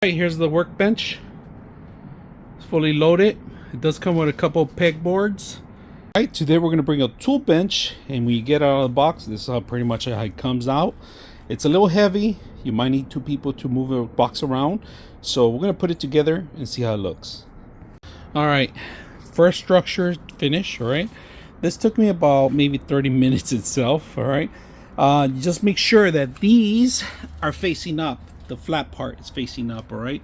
Right, here's the workbench. It's fully loaded. It does come with a couple of pegboards. Alright, today we're going to bring a tool bench, and when you get out of the box, this is how pretty much how it comes out. It's a little heavy. You might need two people to move the box around. So we're going to put it together and see how it looks. Alright, first structure finish. Alright, this took me about maybe 30 minutes itself. Alright, just make sure that these are facing up. The flat part is facing up. All right,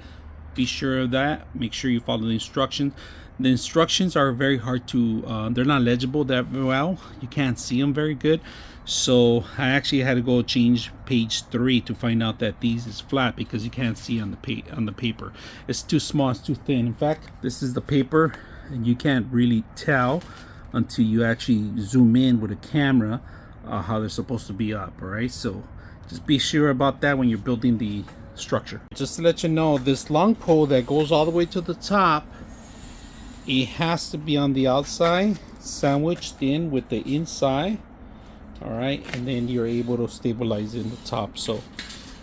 be sure of that. Make sure you follow the instructions. The instructions are very hard to they're not legible that well. You can't see them very good, so I actually had to go change page 3 to find out that these is flat, because you can't see on the paper. It's too small, it's too thin. In fact, this is the paper, and you can't really tell until you actually zoom in with a camera how they're supposed to be up. All right, so just be sure about that when you're building the structure. Just to let you know, this long pole that goes all the way to the top, it has to be on the outside, sandwiched in with the inside. All right, and then you're able to stabilize in the top. So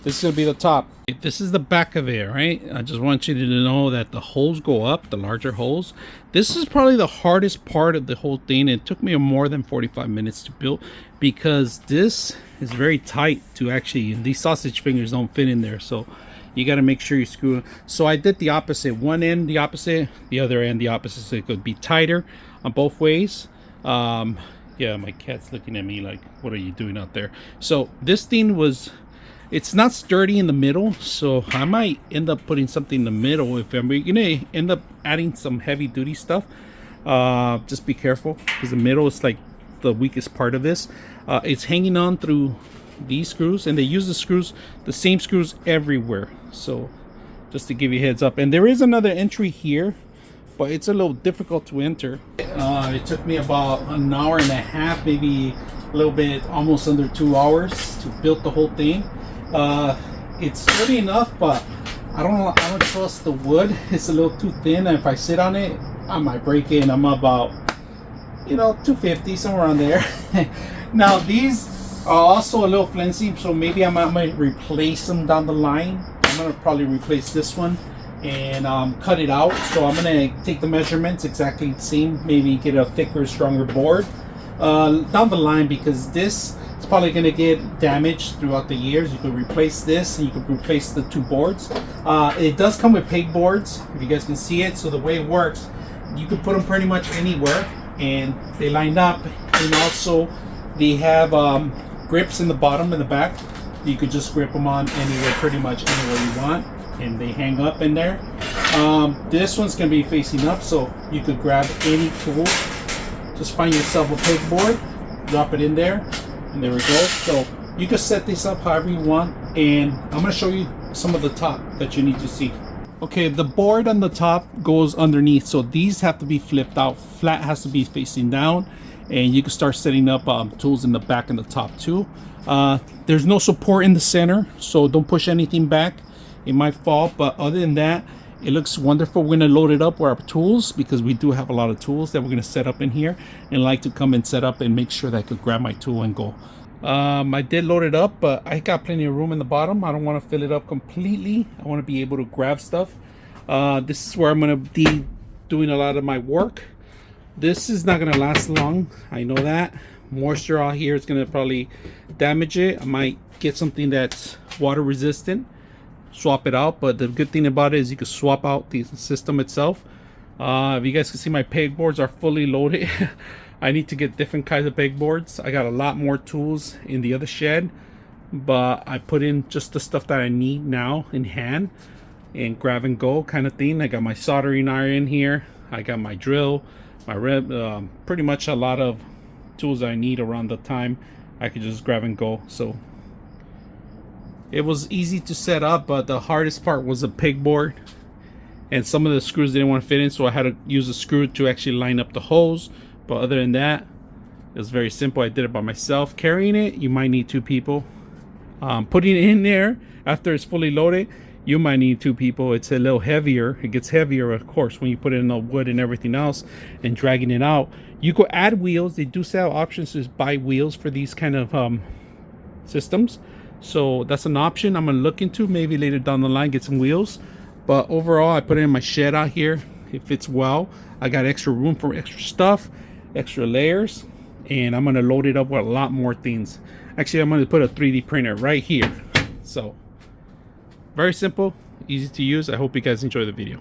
this is gonna be the top. This is the back of it, right? I just want you to know that the holes go up, the larger holes. This is probably the hardest part of the whole thing. It took me more than 45 minutes to build, because this is very tight to actually, these sausage fingers don't fit in there. So you got to make sure you screw it. So I did the opposite, one end the opposite, the other end the opposite, so it could be tighter on both ways. Yeah, my cat's looking at me like, what are you doing out there? So this thing was, it's not sturdy in the middle, so I might end up putting something in the middle if I'm gonna end up adding some heavy duty stuff. Just be careful, because the middle is like the weakest part of this. It's hanging on through these screws, and they use the same screws everywhere. So just to give you a heads up. And there is another entry here, but it's a little difficult to enter. It took me about an hour and a half, maybe a little bit, almost under 2 hours to build the whole thing. It's sturdy enough, but I don't trust the wood. It's a little too thin, and if I sit on it, I might break it. And I'm about 250, somewhere around there. Now these are also a little flimsy, so maybe I might replace them down the line. I'm gonna probably replace this one and cut it out. So I'm gonna take the measurements exactly the same, maybe get a thicker, stronger board down the line, because this is probably gonna get damaged throughout the years. You could replace this, and you could replace the two boards. It does come with pegboards, if you guys can see it. So the way it works, you could put them pretty much anywhere, and they line up. And also they have grips in the bottom and the back. You could just grip them on anywhere, pretty much anywhere you want, and they hang up in there. This one's gonna be facing up, so you could grab any tool. Just find yourself a pegboard, drop it in there, and there we go. So you can set this up however you want, and I'm gonna show you some of the top that you need to see. Okay, the board on the top goes underneath, so these have to be flipped out. Flat has to be facing down, and you can start setting up tools in the back and the top too. There's no support in the center, so don't push anything back. It might fall, but other than that, it looks wonderful. We're gonna load it up with our tools, because we do have a lot of tools that we're gonna set up in here, and like to come and set up and make sure that I could grab my tool and go. I did load it up, but I got plenty of room in the bottom. I don't want to fill it up completely. I want to be able to grab stuff. This is where I'm going to be doing a lot of my work. This is not going to last long, I know that. Moisture out here is going to probably damage it. I might get something that's water resistant, swap it out. But the good thing about it is you can swap out the system itself. If you guys can see, my pegboards are fully loaded. I need to get different kinds of pegboards. I got a lot more tools in the other shed, but I put in just the stuff that I need now in hand, and grab and go kind of thing. I got my soldering iron here. I got my drill, my pretty much a lot of tools I need around the time. I could just grab and go. So it was easy to set up, but the hardest part was the pegboard, and some of the screws didn't want to fit in, so I had to use a screw to actually line up the holes. But other than that, it was very simple. I did it by myself. Carrying it, you might need two people. Putting it in there after it's fully loaded, you might need two people. It's a little heavier. It gets heavier, of course, when you put it in the wood and everything else, and dragging it out. You could add wheels. They do sell options to buy wheels for these kind of systems. So that's an option I'm gonna look into. Maybe later down the line, get some wheels. But overall, I put it in my shed out here. It fits well. I got extra room for extra stuff, extra layers, and I'm gonna load it up with a lot more things. Actually, I'm gonna put a 3D printer right here. So very simple, easy to use. I hope you guys enjoy the video.